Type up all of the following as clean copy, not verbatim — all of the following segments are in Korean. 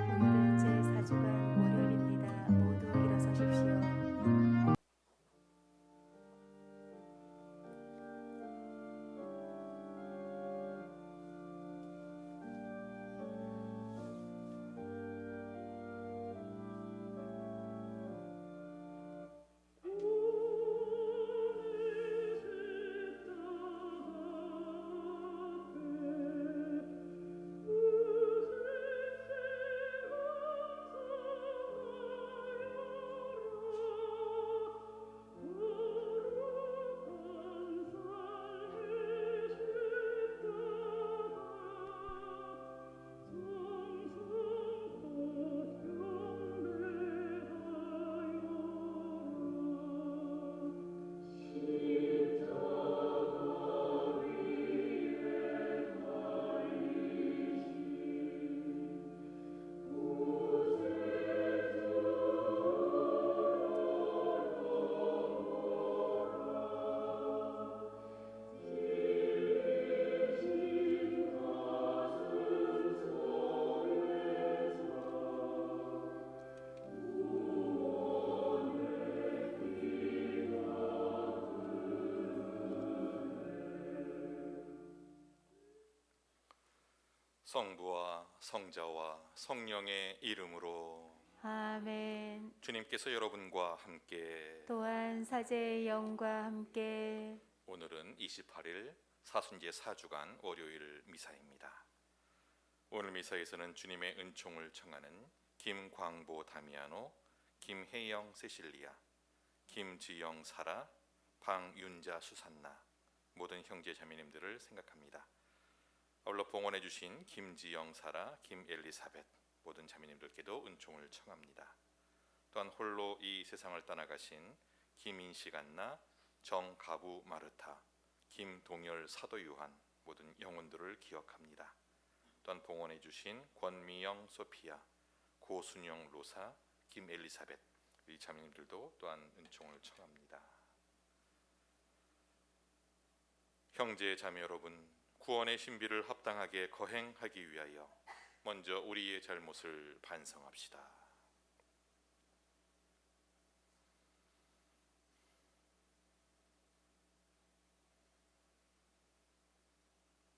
오늘은 제4주간 월요일입니다. 모두 일어서십시오. 성부와 성자와 성령의 이름으로 아멘. 주님께서 여러분과 함께 또한 사제의 영과 함께 오늘은 28일 사순제 4주간 월요일 미사입니다. 오늘 미사에서는 주님의 은총을 청하는 김광보 다미아노, 김혜영 세실리아, 김지영 사라, 방윤자 수산나 모든 형제 자매님들을 생각합니다. 아울러 봉헌해 주신 김지영 사라, 김엘리사벳 모든 자매님들께도 은총을 청합니다. 또한 홀로 이 세상을 떠나가신 김인식 안나, 정가부 마르타, 김동열 사도 요한 모든 영혼들을 기억합니다. 또한 봉헌해 주신 권미영 소피아, 고순영 로사, 김엘리사벳 이 자매님들도 또한 은총을 청합니다. 형제 자매 여러분, 구원의 신비를 합당하게 거행하기 위하여 먼저 우리의 잘못을 반성합시다.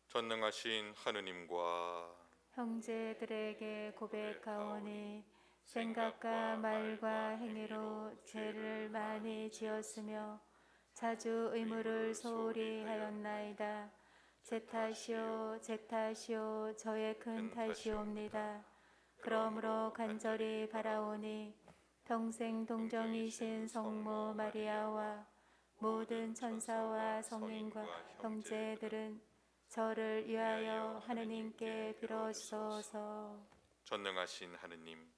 전능하신 하느님과 형제들에게 고백하오니 생각과 말과 행위로 죄를 많이 지었으며 자주 의무를 소홀히 하였나이다. 제 탓이요 제 탓이요 저의 큰 탓이옵니다. 그러므로 간절히 바라오니 평생 동정이신 성모 마리아와 모든 천사와 성인과 형제들은 저를 위하여 하느님께 빌어주소서. 전능하신 하느님,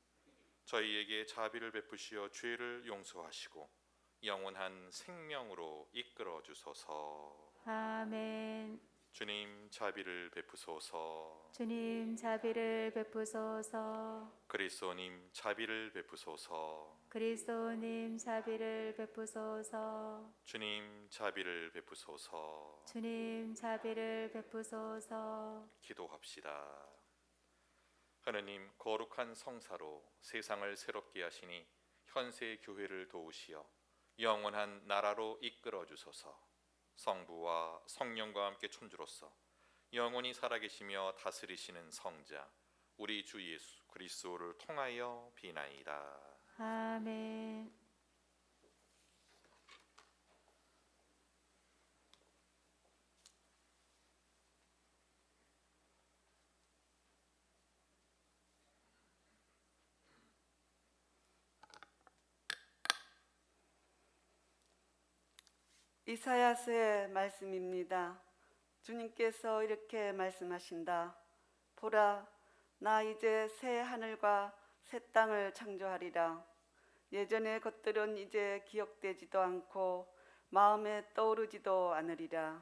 저희에게 자비를 베푸시어 죄를 용서하시고 영원한 생명으로 이끌어 주소서. 아멘. 주님 자비를 베푸소서. 주님 자비를 베푸소서. 그리스도님 자비를 베푸소서. 그리스도님 자비를 베푸소서. 주님 자비를 베푸소서. 주님 자비를 베푸소서. 기도합시다. 하느님, 거룩한 성사로 세상을 새롭게 하시니 현세 교회를 도우시어 영원한 나라로 이끌어 주소서. 성부와 성령과 함께 천주로서 영원히 살아계시며 다스리시는 성자 우리 주 예수 그리스도를 통하여 비나이다. 아멘. 이사야서의 말씀입니다. 주님께서 이렇게 말씀하신다. 보라, 나 이제 새 하늘과 새 땅을 창조하리라. 예전의 것들은 이제 기억되지도 않고 마음에 떠오르지도 않으리라.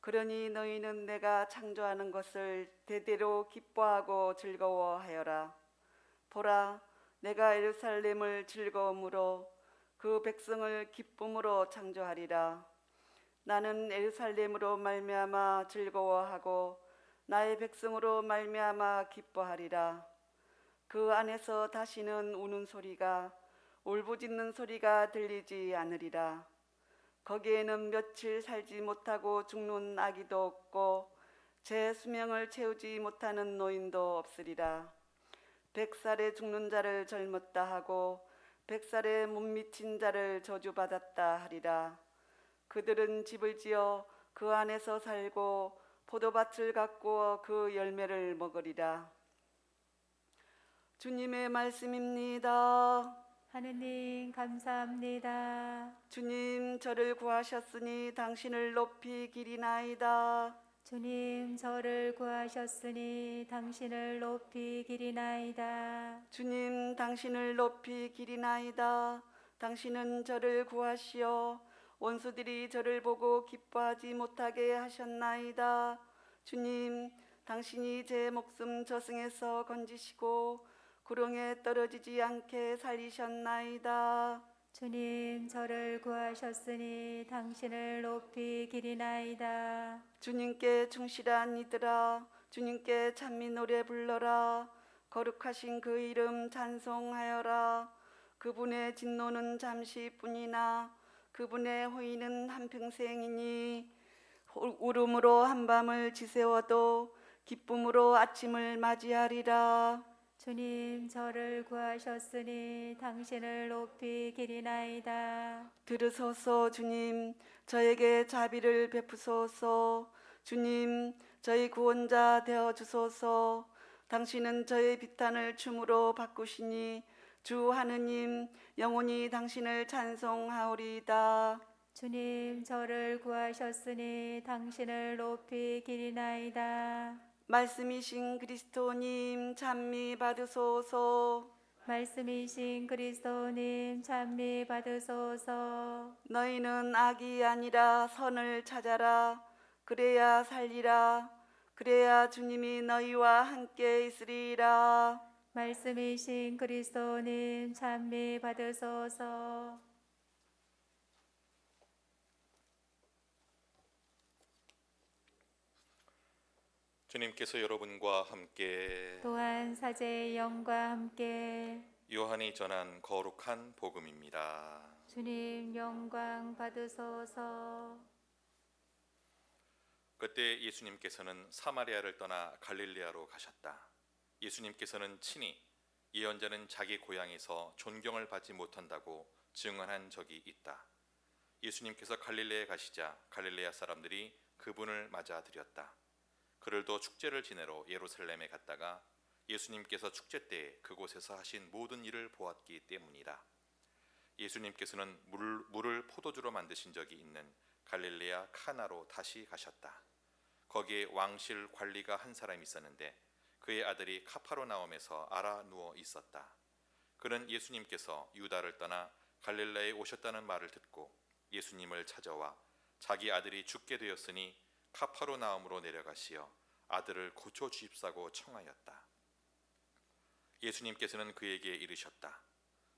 그러니 너희는 내가 창조하는 것을 대대로 기뻐하고 즐거워하여라. 보라, 내가 예루살렘을 즐거움으로 그 백성을 기쁨으로 창조하리라. 나는 예루살렘으로 말미암아 즐거워하고 나의 백성으로 말미암아 기뻐하리라. 그 안에서 다시는 우는 소리가 울부짖는 소리가 들리지 않으리라. 거기에는 며칠 살지 못하고 죽는 아기도 없고 제 수명을 채우지 못하는 노인도 없으리라. 100살에 죽는 자를 젊었다 하고 100살에 못 미친 자를 저주받았다 하리라. 그들은 집을 지어 그 안에서 살고 포도밭을 가꾸어 그 열매를 먹으리라. 주님의 말씀입니다. 하느님 감사합니다. 주님, 저를 구하셨으니 당신을 높이 기리나이다. 주님 저를 구하셨으니 당신을 높이 기리나이다. 주님, 당신을 높이 기리나이다. 당신은 저를 구하시어 원수들이 저를 보고 기뻐하지 못하게 하셨나이다. 주님, 당신이 제 목숨 저승에서 건지시고 구렁에 떨어지지 않게 살리셨나이다. 주님 저를 구하셨으니 당신을 높이 기리나이다. 주님께 충실한 이들아, 주님께 찬미 노래 불러라. 거룩하신 그 이름 찬송하여라. 그분의 진노는 잠시뿐이나 그분의 호의는 한평생이니 울음으로 한밤을 지새워도 기쁨으로 아침을 맞이하리라. 주님 저를 구하셨으니 당신을 높이 기리나이다. 들으소서. 주님, 저에게 자비를 베푸소서. 주님, 저희 구원자 되어 주소서. 당신은 저의 비탄을 춤으로 바꾸시니 주 하느님, 영원히 당신을 찬송하오리이다. 주님 저를 구하셨으니 당신을 높이 기리나이다. 말씀이신 그리스도님 찬미 받으소서. 말씀이신 그리스도님 찬미 받으소서. 너희는 악이 아니라 선을 찾아라. 그래야 살리라. 그래야 주님이 너희와 함께 있으리라. 말씀이신 그리스도님 찬미 받으소서. 주님께서 여러분과 함께 또한 사제의 영과 함께 요한이 전한 거룩한 복음입니다. 주님 영광 받으소서. 그때 예수님께서는 사마리아를 떠나 갈릴레아로 가셨다. 예수님께서는 친히 예언자는 자기 고향에서 존경을 받지 못한다고 증언한 적이 있다. 예수님께서 갈릴레에 가시자 갈릴레아 사람들이 그분을 맞아들였다. 그들도 축제를 지내러 예루살렘에 갔다가 예수님께서 축제 때 그곳에서 하신 모든 일을 보았기 때문이다. 예수님께서는 물을 포도주로 만드신 적이 있는 갈릴레아 카나로 다시 가셨다. 거기에 왕실 관리가 한 사람이 있었는데 그의 아들이 카파르나움에서 알아 누워 있었다. 그는 예수님께서 유다를 떠나 갈릴레에 오셨다는 말을 듣고 예수님을 찾아와 자기 아들이 죽게 되었으니 카파르나움으로 내려가시어 아들을 고쳐 주십사고 청하였다. 예수님께서는 그에게 이르셨다.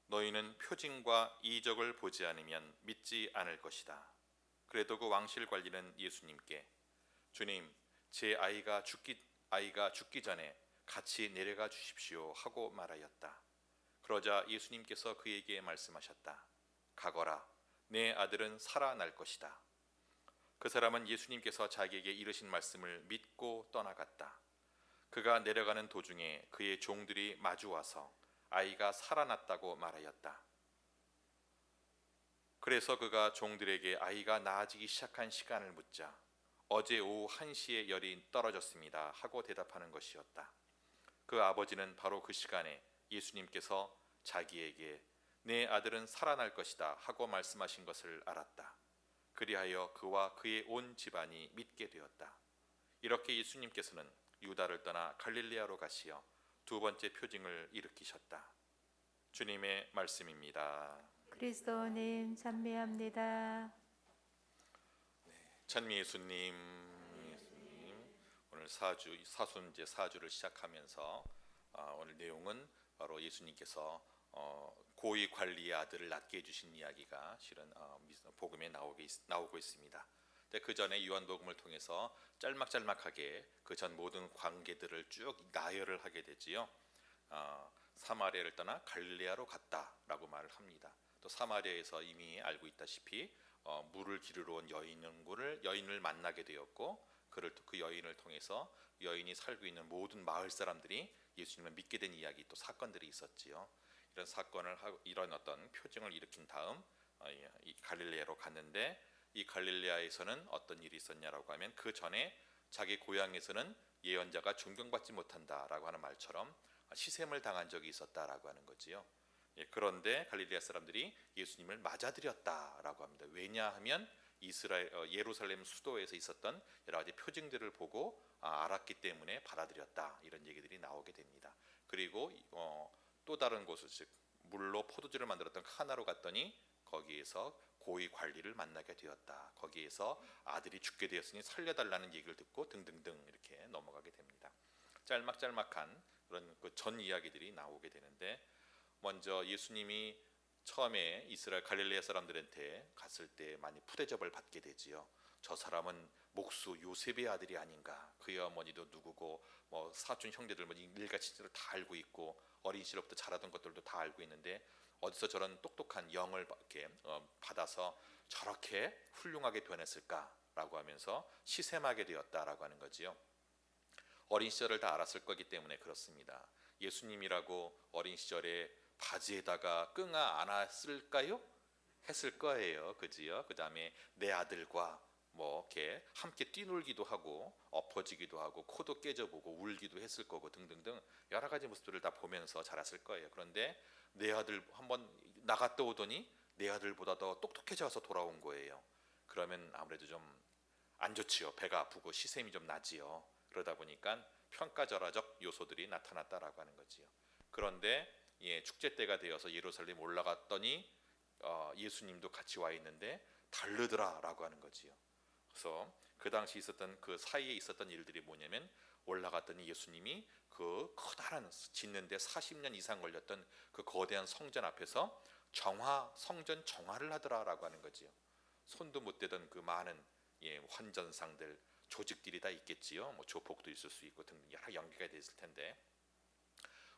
너희는 표징과 이적을 보지 않으면 믿지 않을 것이다. 그래도 그 왕실 관리는 예수님께 주님, 제 아이가 죽기 전에 같이 내려가 주십시오 하고 말하였다. 그러자 예수님께서 그에게 말씀하셨다. 가거라, 내 아들은 살아날 것이다. 그 사람은 예수님께서 자기에게 이르신 말씀을 믿고 떠나갔다. 그가 내려가는 도중에 그의 종들이 마주와서 아이가 살아났다고 말하였다. 그래서 그가 종들에게 아이가 나아지기 시작한 시간을 묻자 어제 오후 1시에 열이 떨어졌습니다 하고 대답하는 것이었다. 그 아버지는 바로 그 시간에 예수님께서 자기에게 내 아들은 살아날 것이다 하고 말씀하신 것을 알았다. 그리하여 그와 그의 온 집안이 믿게 되었다. 이렇게 예수님께서는 유다를 떠나 갈릴레아로 가시어 두 번째 표징을 일으키셨다. 주님의 말씀입니다. 그리스도님 찬미합니다. 찬미 예수님, 오늘 사순제 4주를 시작하면서 오늘 내용은 바로 예수님께서 고위 관리의 아들을 낳게 해주신 이야기가 실은 복음에 나오고 있습니다. 그 전에 요한복음을 통해서 짤막짤막하게 그 전 모든 관계들을 쭉 나열을 하게 되지요. 사마리아를 떠나 갈릴레아로 갔다라고 말을 합니다. 또 사마리아에서 이미 알고 있다시피 물을 기르러 온 여인을 만나게 되었고 그 여인을 통해서 여인이 살고 있는 모든 마을 사람들이 예수님을 믿게 된 이야기 또 사건들이 있었지요. 이런 사건을 하고 이런 어떤 표징을 일으킨 다음 이 갈릴레아로 갔는데 이 갈릴레아에서는 어떤 일이 있었냐라고 하면 그 전에 자기 고향에서는 예언자가 존경받지 못한다라고 하는 말처럼 시샘을 당한 적이 있었다라고 하는 거지요. 그런데 갈릴레아 사람들이 예수님을 맞아들였다라고 합니다. 왜냐하면 예루살렘 수도에서 있었던 여러 가지 표징들을 보고 알았기 때문에 받아들였다 이런 얘기들이 나오게 됩니다. 그리고 또 다른 곳을 즉 물로 포도주를 만들었던 카나로 갔더니 거기에서 고위 관리를 만나게 되었다. 거기에서 아들이 죽게 되었으니 살려달라는 얘기를 듣고 등등등 이렇게 넘어가게 됩니다. 짤막짤막한 그런 그 전 이야기들이 나오게 되는데 먼저 예수님이 처음에 이스라엘 갈릴레아 사람들한테 갔을 때 많이 푸대접을 받게 되지요. 저 사람은 목수 요셉의 아들이 아닌가. 그의 어머니도 누구고 뭐 사촌 형제들 뭐 일가친척을 다 알고 있고 어린 시절부터 자라던 것들도 다 알고 있는데 어디서 저런 똑똑한 영을 이렇게 받아서 저렇게 훌륭하게 변했을까라고 하면서 시샘하게 되었다라고 하는 거지요. 어린 시절을 다 알았을 거기 때문에 그렇습니다. 예수님이라고 어린 시절에 바지에다가 끙아 안았을까요? 했을 거예요. 그지요? 그 다음에 내 아들과 뭐 이렇게 함께 뛰놀기도 하고 엎어지기도 하고 코도 깨져보고 울기도 했을 거고 등등등 여러 가지 모습들을 다 보면서 자랐을 거예요. 그런데 내 아들 한번 나갔다 오더니 내 아들보다 더 똑똑해져서 돌아온 거예요. 그러면 아무래도 좀 안 좋지요. 배가 아프고 시샘이 좀 나지요. 그러다 보니까 평가절하적 요소들이 나타났다라고 하는 거지요. 그런데 축제 때가 되어서 예루살렘 올라갔더니 예수님도 같이 와 있는데 다르더라라고 하는 거지요. 그래서 그 당시 있었던 그 사이에 있었던 일들이 뭐냐면 올라갔더니 예수님이 그 커다란 짓는데 40년 이상 걸렸던 그 거대한 성전 앞에서 성전 정화를 하더라라고 하는 거지요. 손도 못 대던 그 많은 환전상들 조직들이 다 있겠지요. 뭐 조폭도 있을 수 있고 등 여러 연기가 됐을 텐데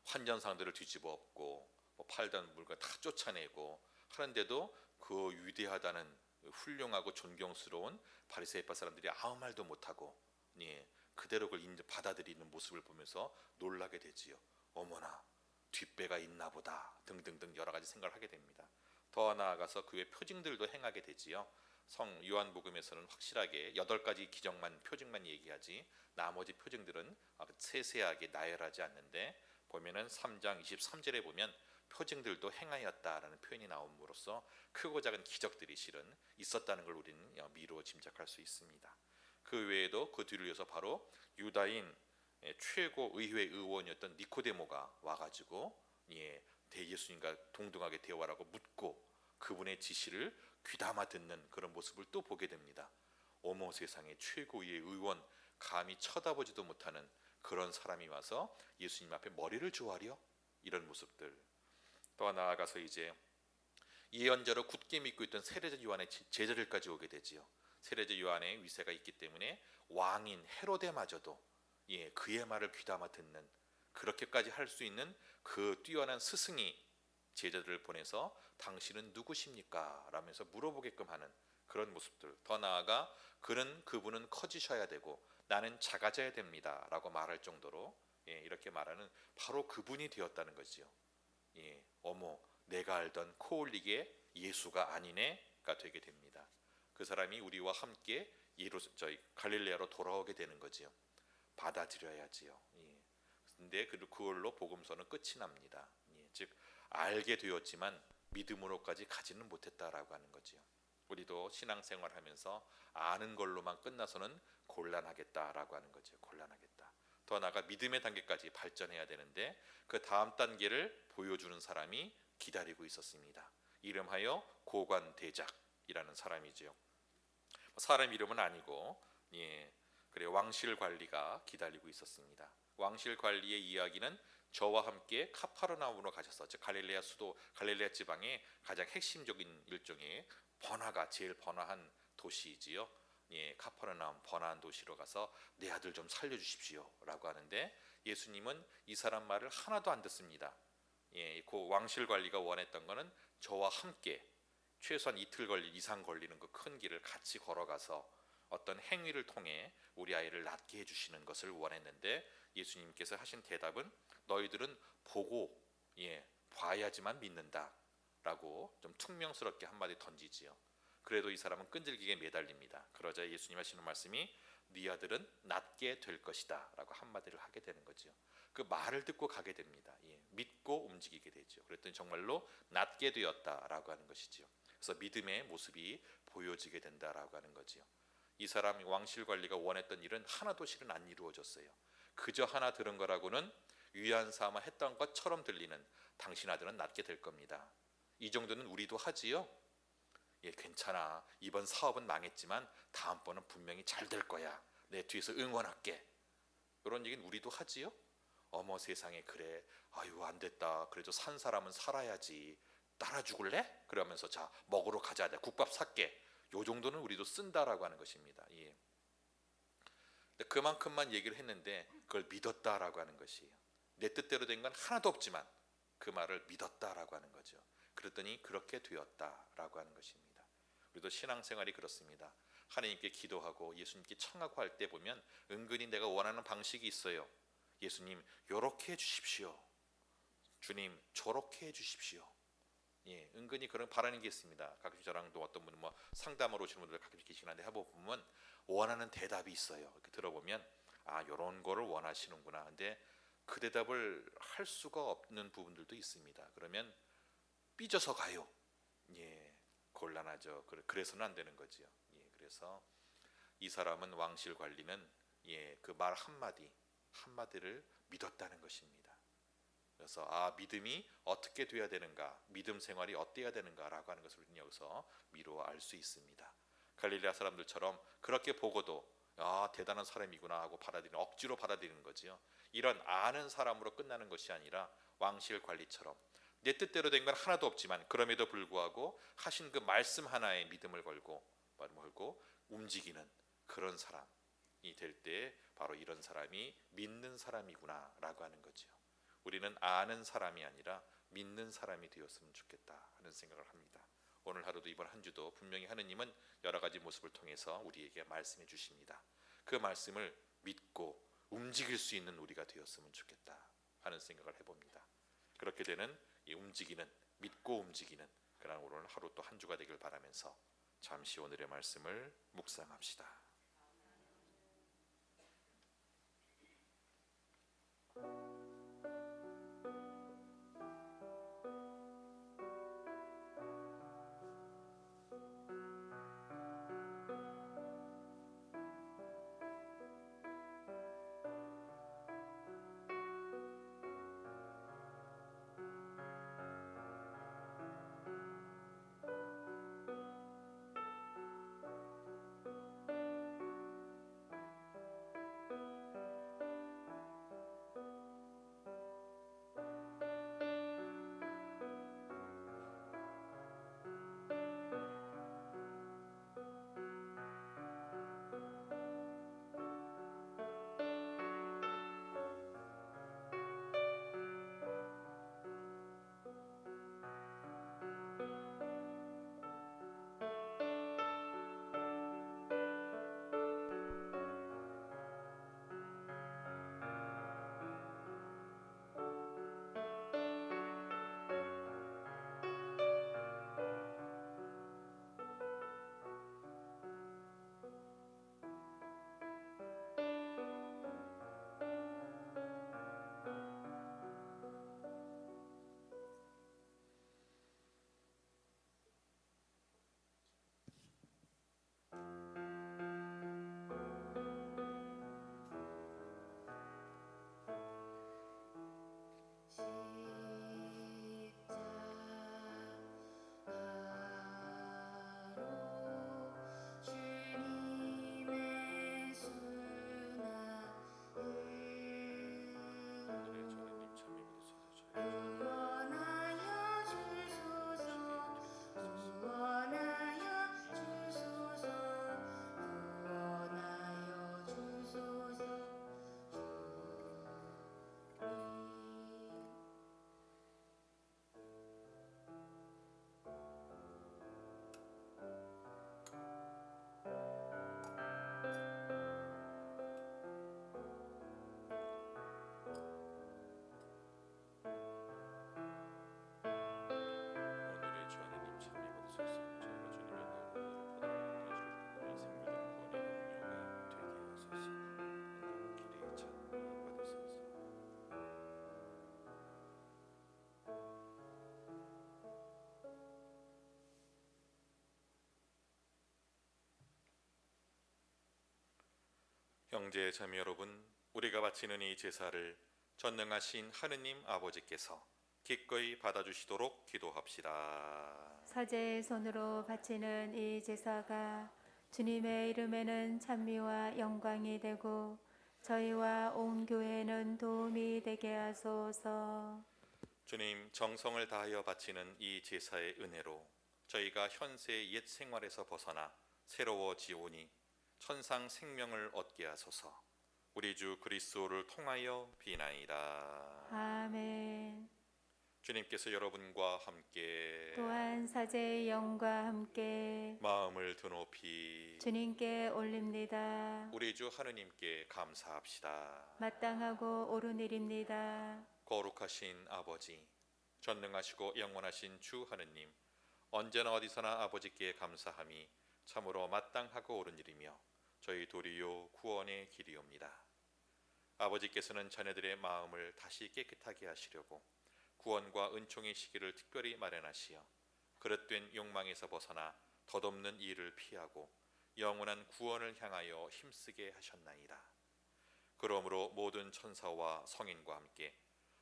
환전상들을 뒤집어 엎고 뭐 팔던 물건 다 쫓아내고 하는데도 그 위대하다는 훌륭하고 존경스러운 바리새파 사람들이 아무 말도 못하고 그대로 그걸 받아들이는 모습을 보면서 놀라게 되지요. 어머나 뒷배가 있나 보다 등등등 여러 가지 생각을 하게 됩니다. 더 나아가서 그의 표징들도 행하게 되지요. 성 요한복음에서는 확실하게 8가지 기적만 표징만 얘기하지 나머지 표징들은 세세하게 나열하지 않는데 보면은 3장 23절에 보면 표징들도 행하였다라는 표현이 나옴으로써 크고 작은 기적들이 실은 있었다는 걸 우리는 미루어 짐작할 수 있습니다. 그 외에도 그 뒤를 이어서 바로 유다인 최고 의회 의원이었던 니코데모가 와가지고 예수님과 동등하게 대화라고 묻고 그분의 지시를 귀담아 듣는 그런 모습을 또 보게 됩니다. 어머 세상에 최고의 의원 감히 쳐다보지도 못하는 그런 사람이 와서 예수님 앞에 머리를 조아려 이런 모습들. 또 나아가서 이제 예언자로 굳게 믿고 있던 세례자 요한의 제자들까지 오게 되지요. 세례자 요한의 위세가 있기 때문에 왕인 헤로데마저도 그의 말을 귀담아 듣는 그렇게까지 할 수 있는 그 뛰어난 스승이 제자들을 보내서 당신은 누구십니까? 라면서 물어보게끔 하는 그런 모습들. 더 나아가 그분은 커지셔야 되고 나는 작아져야 됩니다 라고 말할 정도로 이렇게 말하는 바로 그분이 되었다는 거지요. 어머 내가 알던 코올릭의 예수가 아니네가 되게 됩니다. 그 사람이 우리와 함께 갈릴레아로 돌아오게 되는 거지요. 받아들여야지요. 근데 그걸로 복음서는 끝이 납니다. 즉 알게 되었지만 믿음으로까지 가지는 못했다라고 하는 거지요. 우리도 신앙생활하면서 아는 걸로만 끝나서는 곤란하겠다라고 하는 거죠. 곤란하겠다. 더 나아가 믿음의 단계까지 발전해야 되는데 그 다음 단계를 보여주는 사람이 기다리고 있었습니다. 이름하여 고관대작이라는 사람이지요. 사람 이름은 아니고 그래 왕실 관리가 기다리고 있었습니다. 왕실 관리의 이야기는 저와 함께 카파르나움으로 가셔서 즉 갈릴레아 수도 갈릴레아 지방의 가장 핵심적인 일종의 제일 번화한 도시이지요. 카파르나움 번화한 도시로 가서 내 아들 좀 살려주십시오 라고 하는데 예수님은 이 사람 말을 하나도 안 듣습니다. 그 왕실 관리가 원했던 것은 저와 함께 최소한 이틀 이상 걸리는 그 큰 길을 같이 걸어가서 어떤 행위를 통해 우리 아이를 낫게 해주시는 것을 원했는데 예수님께서 하신 대답은 너희들은 보고 봐야지만 믿는다 라고 좀 퉁명스럽게 한마디 던지지요. 그래도 이 사람은 끈질기게 매달립니다. 그러자 예수님 하시는 말씀이 네 아들은 낫게 될 것이다 라고 한마디를 하게 되는 거죠. 그 말을 듣고 가게 됩니다. 믿고 움직이게 되죠. 그랬더니 정말로 낫게 되었다라고 하는 것이지요. 그래서 믿음의 모습이 보여지게 된다라고 하는 거지요. 이 사람 왕실 관리가 원했던 일은 하나도 실은 안 이루어졌어요. 그저 하나 들은 거라고는 위안 삼아 했던 것처럼 들리는 당신 아들은 낫게 될 겁니다. 이 정도는 우리도 하지요. 괜찮아. 이번 사업은 망했지만 다음번은 분명히 잘 될 거야. 내 뒤에서 응원할게. 이런 얘기는 우리도 하지요. 어머 세상에 그래. 아유 안 됐다. 그래도 산 사람은 살아야지. 따라 죽을래? 그러면서 자 먹으러 가자. 내가 국밥 살게. 요 정도는 우리도 쓴다라고 하는 것입니다. 그만큼만 얘기를 했는데 그걸 믿었다라고 하는 것이에요. 내 뜻대로 된 건 하나도 없지만 그 말을 믿었다라고 하는 거죠. 그랬더니 그렇게 되었다라고 하는 것입니다. 우리도 신앙생활이 그렇습니다. 하나님께 기도하고 예수님께 청하고 할 때 보면 은근히 내가 원하는 방식이 있어요. 예수님 요렇게 해주십시오. 주님 저렇게 해주십시오. 은근히 그런 바라는 게 있습니다. 가끔 저랑도 어떤 분은 상담으로 오시는 분들 가끔 계시긴 한데 해보면 원하는 대답이 있어요. 이렇게 들어보면 요런 거를 원하시는구나. 근데 그 대답을 할 수가 없는 부분들도 있습니다. 그러면 삐져서 가요. 곤란하죠. 그래서는 안 되는 거지요. 그래서 이 사람은 왕실 관리는 그 말 한마디를 믿었다는 것입니다. 그래서 믿음이 어떻게 돼야 되는가, 믿음 생활이 어때야 되는가라고 하는 것을 우리는 여기서 미루어 알 수 있습니다. 갈릴레아 사람들처럼 그렇게 보고도 대단한 사람이구나 하고 억지로 받아들이는 거지요. 이런 아는 사람으로 끝나는 것이 아니라 왕실 관리처럼 내 뜻대로 된 건 하나도 없지만 그럼에도 불구하고 하신 그 말씀 하나에 믿음을 걸고 움직이는 그런 사람이 될 때 바로 이런 사람이 믿는 사람이구나라고 하는 거지요. 우리는 아는 사람이 아니라 믿는 사람이 되었으면 좋겠다 하는 생각을 합니다. 오늘 하루도 이번 한 주도 분명히 하느님은 여러 가지 모습을 통해서 우리에게 말씀해 주십니다. 그 말씀을 믿고 움직일 수 있는 우리가 되었으면 좋겠다 하는 생각을 해봅니다. 그렇게 되는 이 믿고 움직이는 그런 오늘 하루 또 한 주가 되길 바라면서 잠시 오늘의 말씀을 묵상합시다. 형제 자매 여러분, 우리가 바치는 이 제사를 전능하신 하느님 아버지께서 기꺼이 받아주시도록 기도합시다. 사제의 손으로 바치는 이 제사가 주님의 이름에는 찬미와 영광이 되고 저희와 온 교회는 도움이 되게 하소서. 주님, 정성을 다하여 바치는 이 제사의 은혜로 저희가 현세의 옛 생활에서 벗어나 새로워지오니 천상 생명을 얻게 하소서. 우리 주 그리스도를 통하여 비나이다. 아멘. 주님께서 여러분과 함께 또한 사제의 영과 함께 마음을 드높이 주님께 올립니다. 우리 주 하느님께 감사합시다. 마땅하고 옳은 일입니다. 거룩하신 아버지, 전능하시고 영원하신 주 하느님, 언제나 어디서나 아버지께 감사함이 참으로 마땅하고 옳은 일이며 저희 도리요 구원의 길이옵니다. 아버지께서는 자녀들의 마음을 다시 깨끗하게 하시려고 구원과 은총의 시기를 특별히 마련하시어 그릇된 욕망에서 벗어나 덧없는 일을 피하고 영원한 구원을 향하여 힘쓰게 하셨나이다. 그러므로 모든 천사와 성인과 함께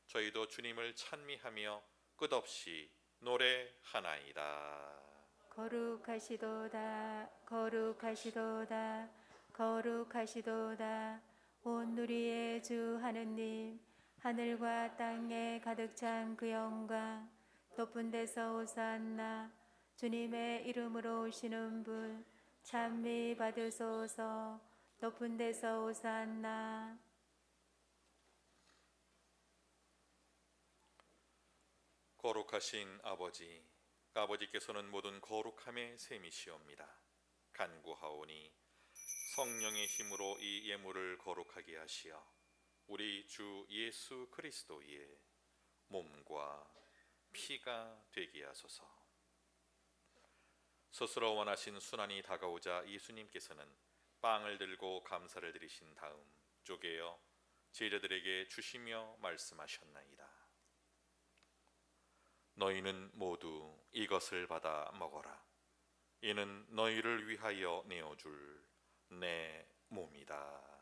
저희도 주님을 찬미하며 끝없이 노래하나이다. 거룩하시도다 거룩하시도다 거룩하시도다 온 누리의 주 하느님 하늘과 땅에 가득 찬 그 영광 높은 데서 오산나 주님의 이름으로 오시는 분 찬미 받으소서 높은 데서 오산나 거룩하신 아버지, 아버지께서는 모든 거룩함의 셈이시옵니다. 간구하오니 성령의 힘으로 이 예물을 거룩하게 하시어 우리 주 예수 그리스도의 몸과 피가 되게 하소서. 스스로 원하신 순환이 다가오자 예수님께서는 빵을 들고 감사를 드리신 다음 쪼개어 제자들에게 주시며 말씀하셨나이다. 너희는 모두 이것을 받아 먹어라. 이는 너희를 위하여 내어줄 내 몸이다.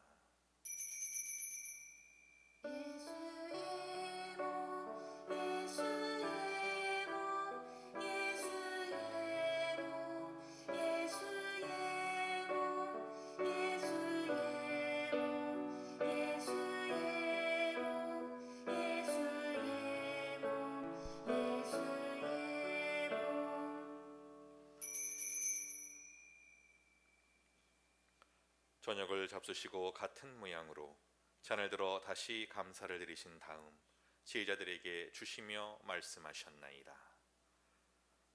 저녁을 잡수시고 같은 모양으로 잔을 들어 다시 감사를 드리신 다음 제자들에게 주시며 말씀하셨나이다.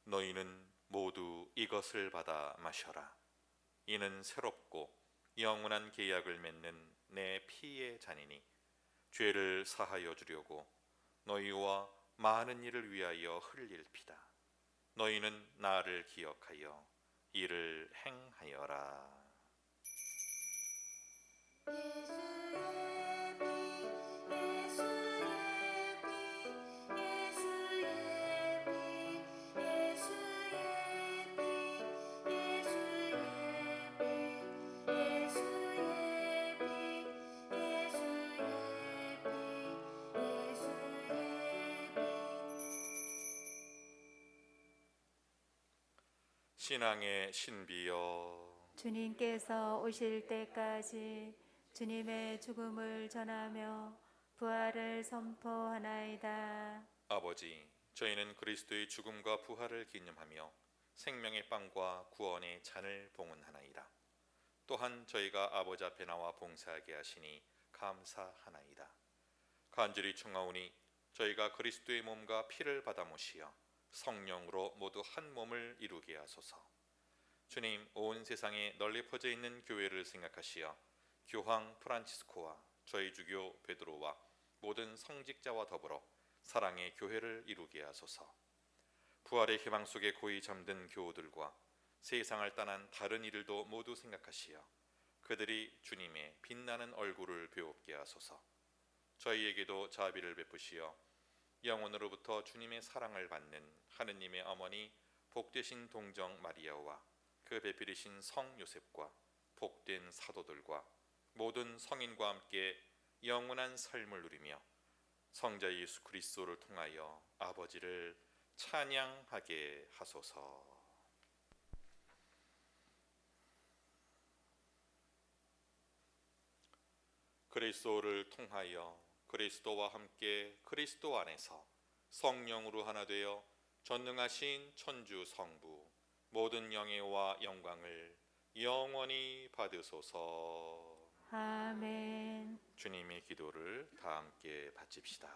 너희는 모두 이것을 받아 마셔라. 이는 새롭고 영원한 계약을 맺는 내 피의 잔이니 죄를 사하여 주려고 너희와 많은 이를 위하여 흘릴 피다. 너희는 나를 기억하여 이를 행하여라. 신앙의 신비여, 주님께서 오실 때까지 주님의 죽음을 전하며 부활을 선포하나이다. 아버지, 저희는 그리스도의 죽음과 부활을 기념하며 생명의 빵과 구원의 잔을 봉헌하나이다. 또한 저희가 아버지 앞에 나와 봉사하게 하시니 감사하나이다. 간절히 청하오니 저희가 그리스도의 몸과 피를 받아 모시어 성령으로 모두 한 몸을 이루게 하소서. 주님, 온 세상에 널리 퍼져 있는 교회를 생각하시어 교황 프란치스코와 저희 주교 베드로와 모든 성직자와 더불어 사랑의 교회를 이루게 하소서. 부활의 희망 속에 고이 잠든 교우들과 세상을 떠난 다른 이들도 모두 생각하시어 그들이 주님의 빛나는 얼굴을 배웁게 하소서. 저희에게도 자비를 베푸시어 영원으로부터 주님의 사랑을 받는 하느님의 어머니 복되신 동정 마리아와 그 배필이신 성 요셉과 복된 사도들과 모든 성인과 함께 영원한 삶을 누리며 성자 예수 그리스도를 통하여 아버지를 찬양하게 하소서. 그리스도를 통하여 그리스도와 함께 그리스도 안에서 성령으로 하나 되어 전능하신 천주 성부 모든 영예와 영광을 영원히 받으소서. 아멘. 주님의 기도를 다 함께 바칩시다.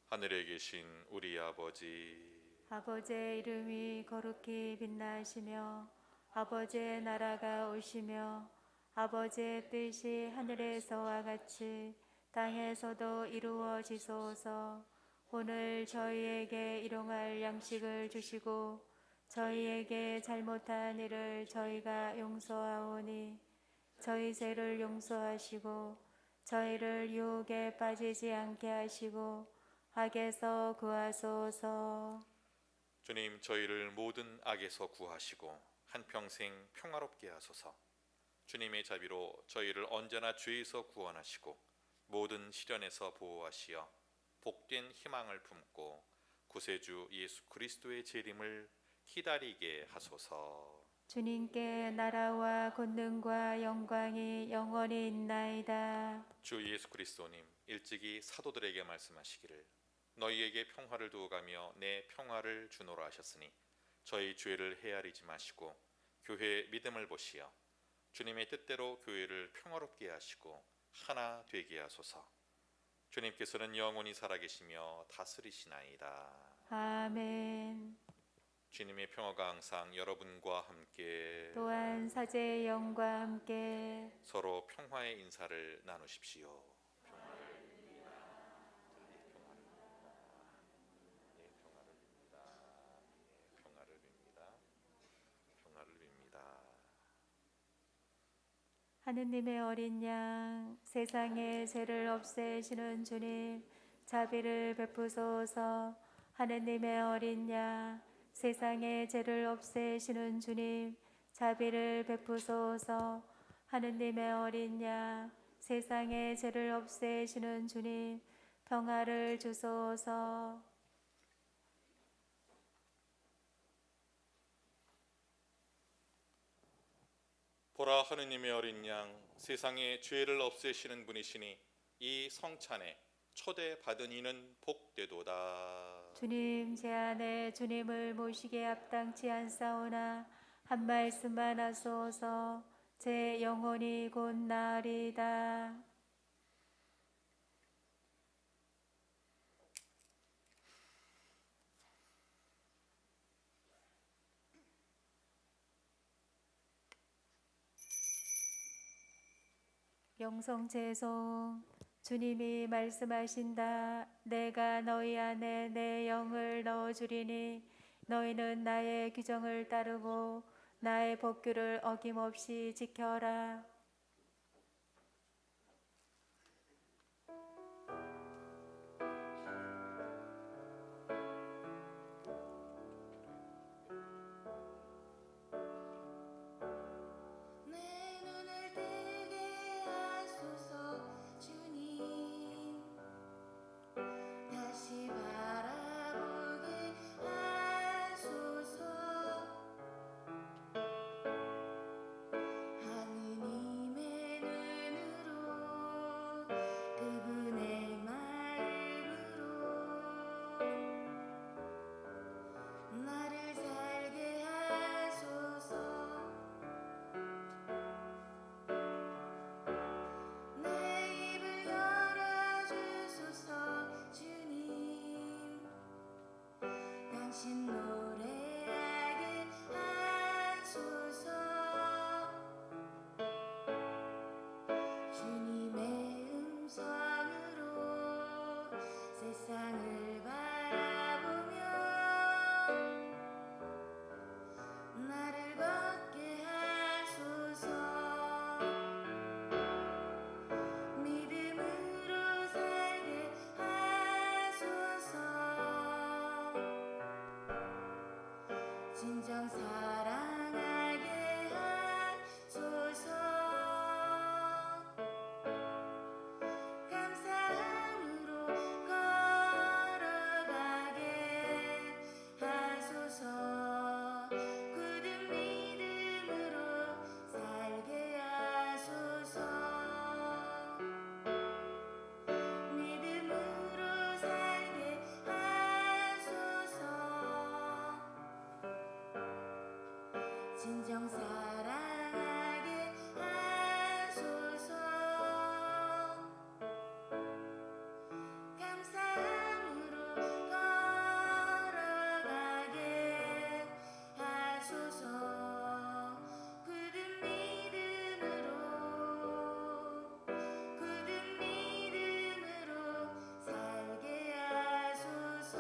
하늘에 계신 우리 아버지, 아버지의 이름이 거룩히 빛나시며 아버지의 나라가 오시며 아버지의 뜻이 하늘에서와 같이 땅에서도 이루어지소서. 오늘 저희에게 일용할 양식을 주시고 저희에게 잘못한 일을 저희가 용서하오니 저희 죄를 용서하시고 저희를 유혹에 빠지지 않게 하시고 악에서 구하소서. 주님, 저희를 모든 악에서 구하시고 한평생 평화롭게 하소서. 주님의 자비로 저희를 언제나 죄에서 구원하시고 모든 시련에서 보호하시어 복된 희망을 품고 구세주 예수 그리스도의 재림을 기다리게 하소서. 주님께 나라와 권능과 영광이 영원히 있나이다. 주 예수 그리스도님, 일찍이 사도들에게 말씀하시기를 너희에게 평화를 두어가며 내 평화를 주노라 하셨으니 저희 죄를 헤아리지 마시고 교회의 믿음을 보시어 주님의 뜻대로 교회를 평화롭게 하시고 하나 되게 하소서. 주님께서는 영원히 살아계시며 다스리시나이다. 아멘. 주님의 평화가 항상 여러분과 함께 또한 사제의 영과 함께 서로 평화의 인사를 나누십시오. 평화를 빕니다. 평화를 빕니다. 하느님의 어린 양, 세상의 죄를 없애시는 주님, 자비를 베푸소서. 하느님의 어린 양, 세상의 죄를 없애시는 주님, 자비를 베푸소서. 하느님의 어린 양, 세상의 죄를 없애시는 주님, 평화를 주소서. 보라, 하느님의 어린 양, 세상의 죄를 없애시는 분이시니 이 성찬에 초대받은 이는 복되도다. 주님, 제 안에 주님을 모시기에 합당치 않사오나 한 말씀만 하소서. 제 영혼이 곧 나으리다. 영성제송. 주님이 말씀하신다. 내가 너희 안에 내 영을 넣어주리니 너희는 나의 규정을 따르고 나의 법규를 어김없이 지켜라. 내 눈을 뜨게 하소서 주님 다시 바라보게 하소서 하느님의 눈으로 그분의 마음으로 나를 살게 하소서 내 입을 열어주소서 주님 당신 노래하게 하소서 주님의 음성으로 세상을 바라보며 나를 걷게 하소서 믿음으로 살게 하소서 진정 사랑하게 하소서 감사함으로 걸어가게 하소서 굳은 믿음으로 살게 하소서 믿음으로 살게 하소서 진정 사랑하게 하소서 감사함으로 걸어가게 하소서 굳은 믿음으로 살게 하소서.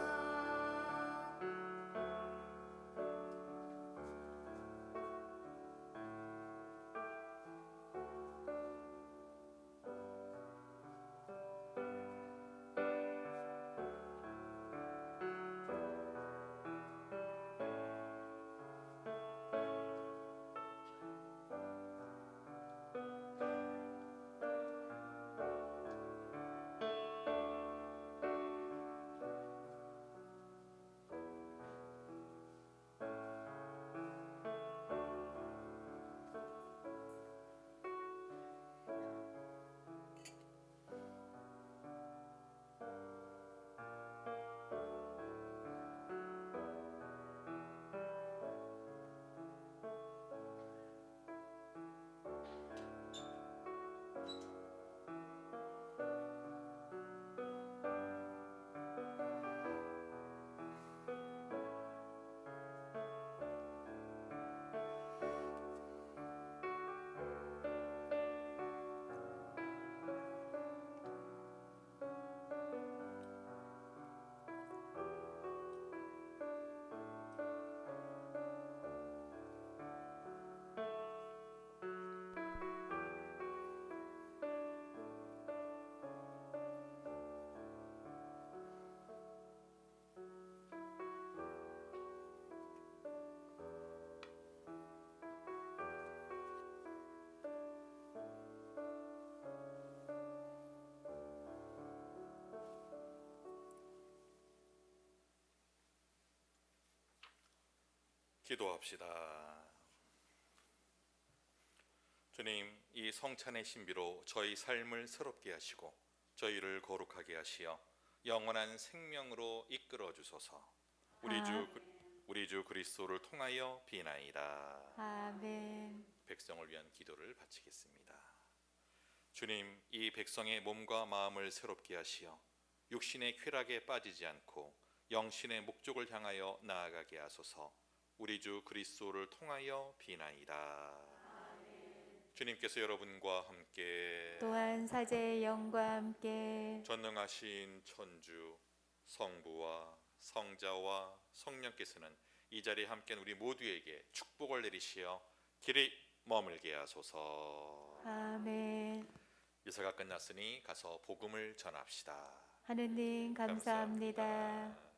기도합시다. 주님, 이 성찬의 신비로 저희 삶을 새롭게 하시고 저희를 거룩하게 하시어 영원한 생명으로 이끌어 주소서. 우리 주 그리스도를 통하여 비나이다. 아멘. 백성을 위한 기도를 바치겠습니다. 주님, 이 백성의 몸과 마음을 새롭게 하시어 육신의 쾌락에 빠지지 않고 영신의 목적을 향하여 나아가게 하소서. 우리 주 그리스도를 통하여 비나이다. 주님께서 여러분과 함께 또한 사제의 영과 함께 전능하신 천주 성부와 성자와 성령께서는 이 자리에 함께한 우리 모두에게 축복을 내리시어 길이 머물게 하소서. 아멘. 미사가 끝났으니 가서 복음을 전합시다. 하느님 감사합니다.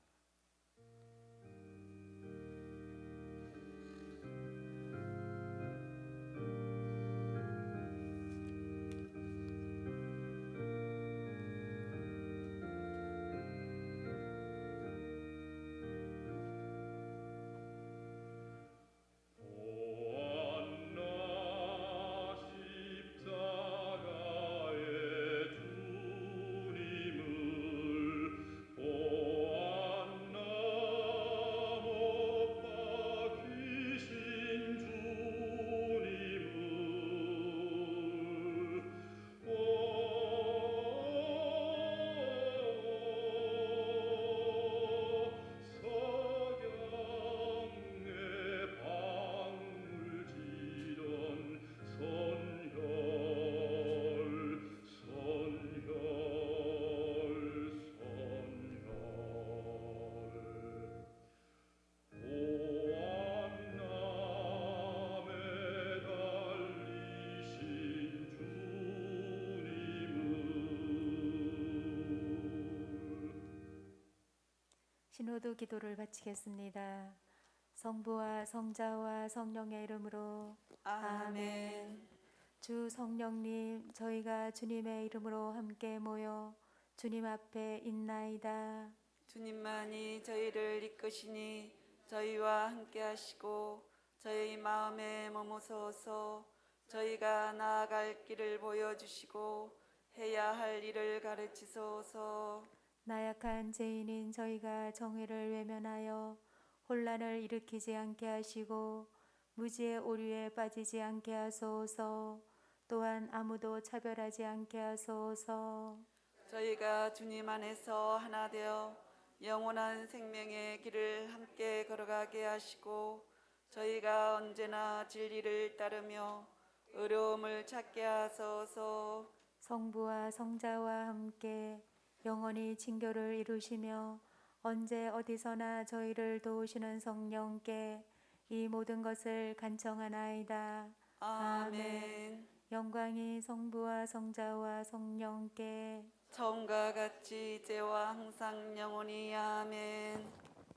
신호도 기도를 바치겠습니다. 성부와 성자와 성령의 이름으로 아멘. 주 성령님, 저희가 주님의 이름으로 함께 모여 주님 앞에 있나이다. 주님만이 저희를 이끄시니 저희와 함께 하시고 저희 마음에 머무소서. 저희가 나아갈 길을 보여주시고 해야 할 일을 가르치소서. 나약한 죄인인 저희가 정의를 외면하여 혼란을 일으키지 않게 하시고 무지의 오류에 빠지지 않게 하소서. 또한 아무도 차별하지 않게 하소서. 저희가 주님 안에서 하나 되어 영원한 생명의 길을 함께 걸어가게 하시고 저희가 언제나 진리를 따르며 의로움을 찾게 하소서. 성부와 성자와 함께 영원히 징교를 이루시며 언제 어디서나 저희를 도우시는 성령께 이 모든 것을 간청하나이다. 아멘. 영광이 성부와 성자와 성령께 처음과 같이 이제와 항상 영원히 아멘.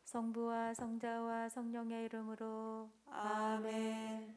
성부와 성자와 성령의 이름으로 아멘.